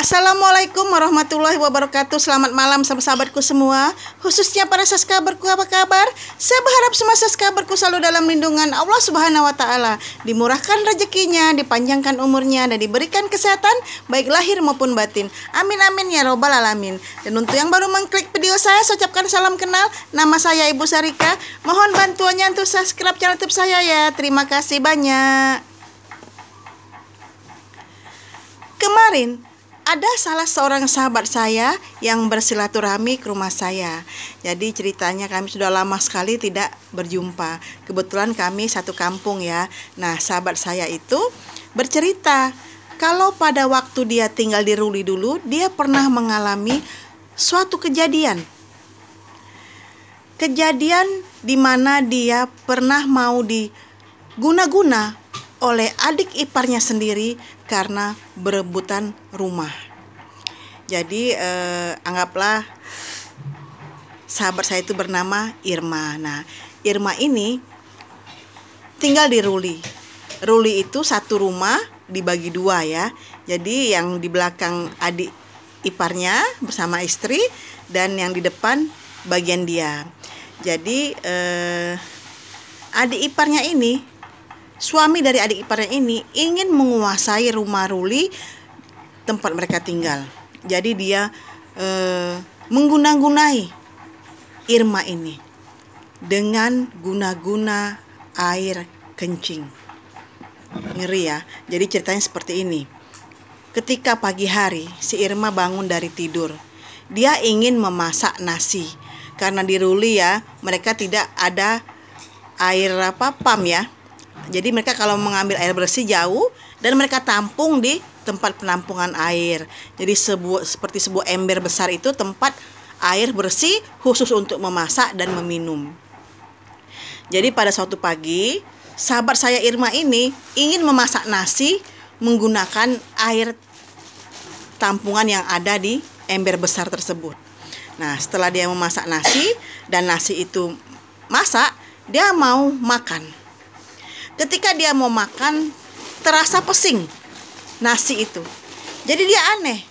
Assalamualaikum warahmatullahi wabarakatuh. Selamat malam sahabat-sahabatku semua, khususnya para subscriberku. Apa kabar? Saya berharap semua subscriberku selalu dalam lindungan Allah Subhanahu wa taala, dimurahkan rezekinya, dipanjangkan umurnya, dan diberikan kesehatan baik lahir maupun batin. Amin amin ya robbal alamin. Dan untuk yang baru mengklik video saya ucapkan salam kenal. Nama saya Ibu Sarika. Mohon bantuannya untuk subscribe channel YouTube saya ya. Terima kasih banyak. Kemarin ada salah seorang sahabat saya yang bersilaturahmi ke rumah saya. Jadi ceritanya kami sudah lama sekali tidak berjumpa. Kebetulan kami satu kampung ya. Nah, sahabat saya itu bercerita kalau pada waktu dia tinggal di Ruli dulu, dia pernah mengalami suatu kejadian. Kejadian di mana dia pernah mau diguna-guna oleh adik iparnya sendiri karena berebutan rumah. Jadi anggaplah sahabat saya itu bernama Irma. Nah, Irma ini tinggal di Ruli. Ruli itu satu rumah dibagi dua ya. Jadi yang di belakang adik iparnya bersama istri, dan yang di depan bagian dia. Jadi adik iparnya ini, suami dari adik iparnya ini ingin menguasai rumah Ruli tempat mereka tinggal. Jadi dia mengguna-gunai Irma ini dengan guna-guna air kencing. Ngeri ya. Jadi ceritanya seperti ini. Ketika pagi hari si Irma bangun dari tidur, dia ingin memasak nasi. Karena di Ruli ya, mereka tidak ada air pam ya. Jadi mereka kalau mengambil air bersih jauh, dan mereka tampung di tempat penampungan air. Jadi seperti sebuah ember besar itu tempat air bersih khusus untuk memasak dan meminum. Jadi pada suatu pagi, sahabat saya Irma ini ingin memasak nasi menggunakan air tampungan yang ada di ember besar tersebut. Nah, setelah dia memasak nasi dan nasi itu masak, dia mau makan. Ketika dia mau makan, terasa pesing nasi itu. Jadi dia aneh,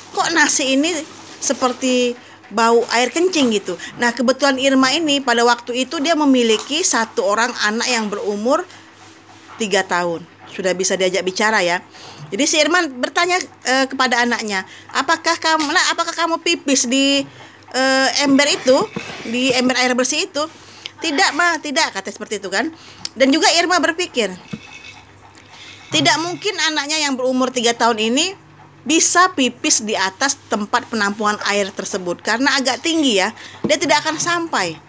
kok nasi ini seperti bau air kencing gitu. Nah, kebetulan Irma ini pada waktu itu dia memiliki satu orang anak yang berumur 3 tahun. Sudah bisa diajak bicara ya. Jadi si Irma bertanya kepada anaknya, apakah kamu pipis di ember itu, di ember air bersih itu? Tidak mah, tidak, kata seperti itu kan. Dan juga Irma berpikir, tidak mungkin anaknya yang berumur 3 tahun ini bisa pipis di atas tempat penampungan air tersebut, karena agak tinggi ya, dia tidak akan sampai.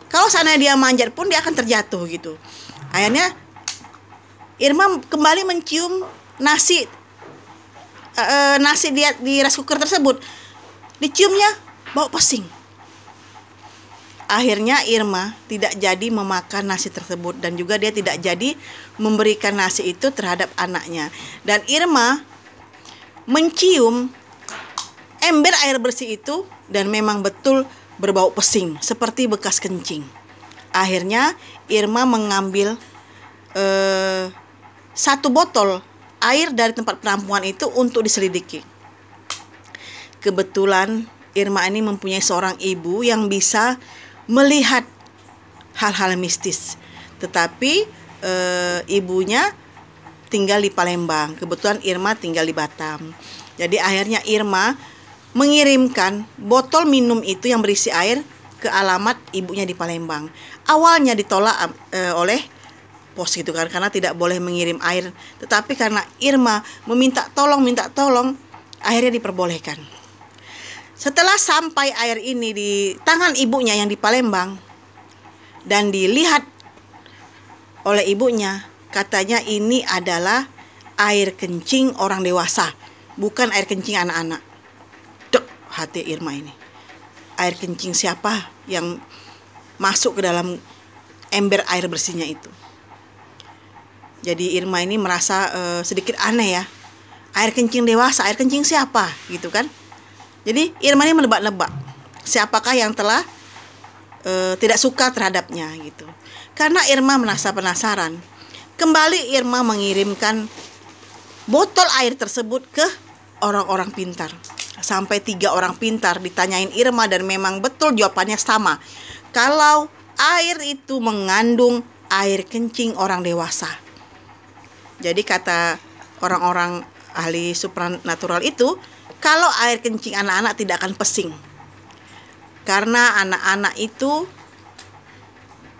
Kalau seandainya dia manjat pun dia akan terjatuh gitu. Akhirnya Irma kembali mencium nasi di rice cooker tersebut. Diciumnya bau pesing. Akhirnya Irma tidak jadi memakan nasi tersebut, dan juga dia tidak jadi memberikan nasi itu terhadap anaknya. Dan Irma mencium ember air bersih itu, dan memang betul berbau pesing seperti bekas kencing. Akhirnya Irma mengambil satu botol air dari tempat penampungan itu untuk diselidiki. Kebetulan Irma ini mempunyai seorang ibu yang bisa melihat hal-hal mistis. Tetapi ibunya tinggal di Palembang. Kebetulan Irma tinggal di Batam. Jadi akhirnya Irma mengirimkan botol minum itu yang berisi air ke alamat ibunya di Palembang. Awalnya ditolak oleh pos gitu kan, karena tidak boleh mengirim air. Tetapi karena Irma minta tolong, akhirnya diperbolehkan. Setelah sampai air ini di tangan ibunya yang di Palembang dan dilihat oleh ibunya, katanya ini adalah air kencing orang dewasa, bukan air kencing anak-anak. Dek, hati Irma ini. Air kencing siapa yang masuk ke dalam ember air bersihnya itu? Jadi Irma ini merasa sedikit aneh ya. Air kencing dewasa, air kencing siapa gitu kan? Jadi Irma ini menebak-nebak siapakah yang telah tidak suka terhadapnya gitu. Karena Irma merasa penasaran, kembali Irma mengirimkan botol air tersebut ke orang-orang pintar. Sampai 3 orang pintar ditanyain Irma dan memang betul jawabannya sama. Kalau air itu mengandung air kencing orang dewasa. Jadi kata orang-orang ahli supranatural itu, kalau air kencing anak-anak tidak akan pesing. Karena anak-anak itu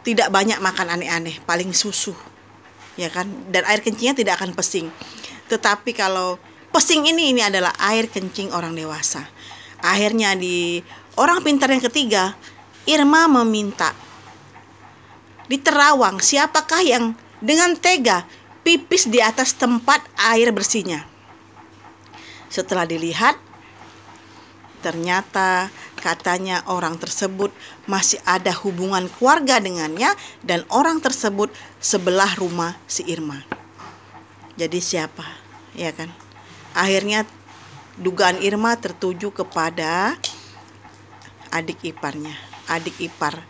tidak banyak makan aneh-aneh, paling susu. Ya kan? Dan air kencingnya tidak akan pesing. Tetapi kalau pesing ini adalah air kencing orang dewasa. Akhirnya di orang pintar yang ketiga, Irma meminta di Terawang siapakah yang dengan tega pipis di atas tempat air bersihnya. Setelah dilihat, ternyata katanya orang tersebut masih ada hubungan keluarga dengannya dan orang tersebut sebelah rumah si Irma. Jadi siapa? Ya kan? Akhirnya dugaan Irma tertuju kepada adik iparnya, adik ipar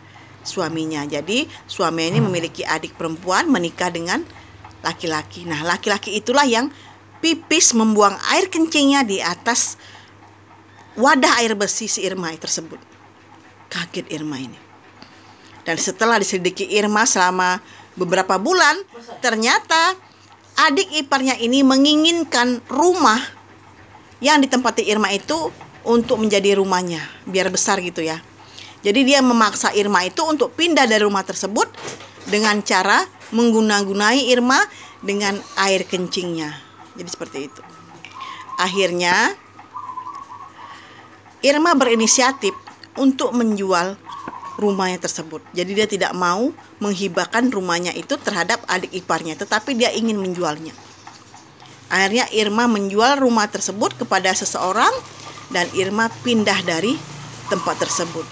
suaminya. Jadi suami ini memiliki adik perempuan menikah dengan laki-laki. Nah, laki-laki itulah yang pipis membuang air kencingnya di atas wadah air bersih si Irma tersebut. Kaget Irma ini. Dan setelah diselidiki Irma selama beberapa bulan, ternyata adik iparnya ini menginginkan rumah yang ditempati Irma itu untuk menjadi rumahnya, biar besar gitu ya. Jadi dia memaksa Irma itu untuk pindah dari rumah tersebut dengan cara menggunai Irma dengan air kencingnya. Jadi seperti itu. Akhirnya Irma berinisiatif untuk menjual rumahnya tersebut. Jadi dia tidak mau menghibahkan rumahnya itu terhadap adik iparnya, tetapi dia ingin menjualnya. Akhirnya Irma menjual rumah tersebut kepada seseorang dan Irma pindah dari tempat tersebut.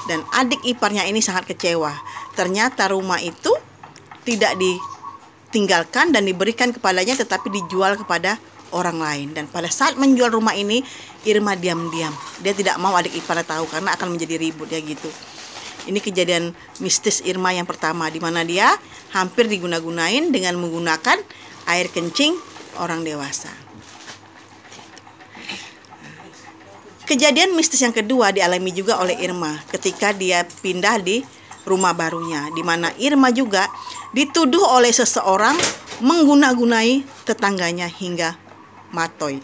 Dan adik iparnya ini sangat kecewa. Ternyata rumah itu tidak ditinggalkan dan diberikan kepadanya, tetapi dijual kepada orang lain. Dan pada saat menjual rumah ini, Irma diam-diam. Dia tidak mau adik iparnya tahu karena akan menjadi ribut ya gitu. Ini kejadian mistis Irma yang pertama, di mana dia hampir diguna-gunain dengan menggunakan air kencing orang dewasa. Kejadian mistis yang kedua dialami juga oleh Irma ketika dia pindah di rumah barunya, di mana Irma juga dituduh oleh seseorang mengguna-gunai tetangganya hingga matoy.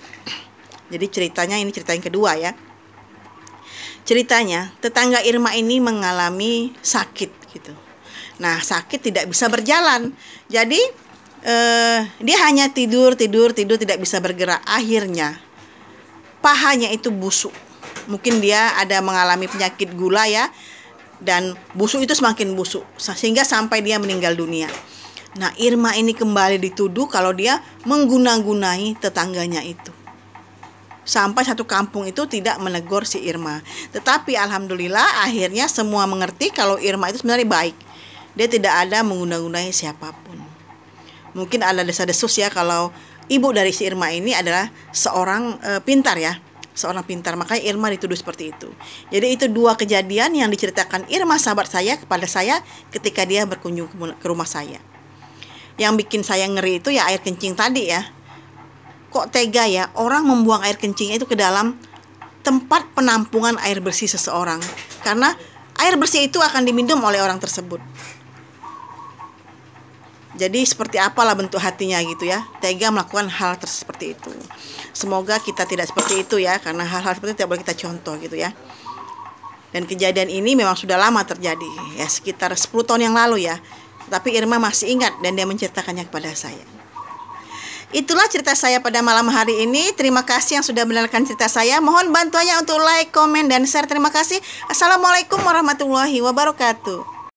Jadi ceritanya ini cerita yang kedua ya. Ceritanya tetangga Irma ini mengalami sakit gitu. Nah, sakit tidak bisa berjalan. Jadi dia hanya tidur tidak bisa bergerak. Akhirnya pahanya itu busuk. Mungkin dia ada mengalami penyakit gula ya. Dan busuk itu semakin busuk sehingga sampai dia meninggal dunia. Nah, Irma ini kembali dituduh kalau dia mengguna-gunai tetangganya itu. Sampai satu kampung itu tidak menegur si Irma. Tetapi alhamdulillah akhirnya semua mengerti kalau Irma itu sebenarnya baik. Dia tidak ada mengguna-gunai siapapun. Mungkin ada desa-desus ya kalau ibu dari si Irma ini adalah seorang pintar ya. Seorang pintar, makanya Irma dituduh seperti itu. Jadi itu dua kejadian yang diceritakan Irma sahabat saya kepada saya ketika dia berkunjung ke rumah saya. Yang bikin saya ngeri itu ya air kencing tadi ya. Kok tega ya orang membuang air kencing itu ke dalam tempat penampungan air bersih seseorang. Karena air bersih itu akan diminum oleh orang tersebut. Jadi seperti apalah bentuk hatinya gitu ya. Tega melakukan hal seperti itu. Semoga kita tidak seperti itu ya. Karena hal-hal seperti itu tidak boleh kita contoh gitu ya. Dan kejadian ini memang sudah lama terjadi. Ya sekitar 10 tahun yang lalu ya. Tapi Irma masih ingat dan dia menceritakannya kepada saya. Itulah cerita saya pada malam hari ini. Terima kasih yang sudah mendengarkan cerita saya. Mohon bantuannya untuk like, komen, dan share. Terima kasih. Assalamualaikum warahmatullahi wabarakatuh.